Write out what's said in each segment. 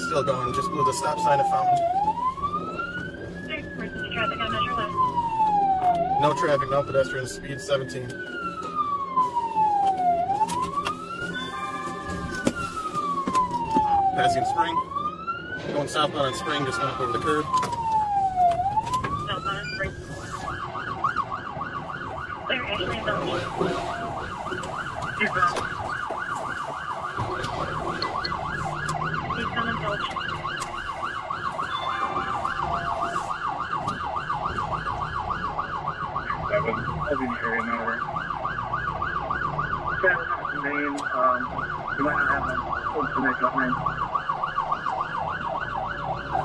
Still going, just blew the stop sign at Fountain. Emergency traffic on Measure West. No traffic, no pedestrians, speed 17. Passing Spring. Going southbound on Spring, just went up over the curb. Southbound on Spring. Clear Ashley and Village. Eastbound on Village. I'll be in the area now. Travis Main, you might not have them close to make up Main.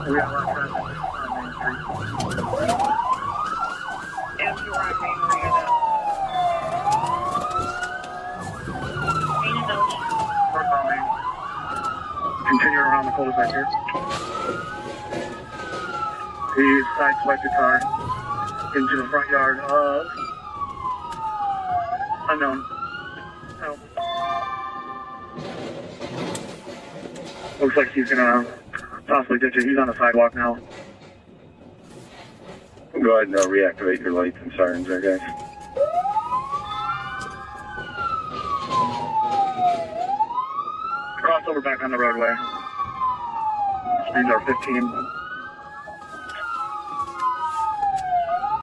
We got a lot of traffic on Main Street. As you are on Main, where you're at. Main and Village. North on Main. Continue around the cul-de-sac here. He sideswiped the car into the front yard of unknown. Oh. Looks like he's gonna possibly ditch it. He's on the sidewalk now. Go ahead and reactivate your lights and sirens there, guys. Crossover back on the roadway. Speeds are 15.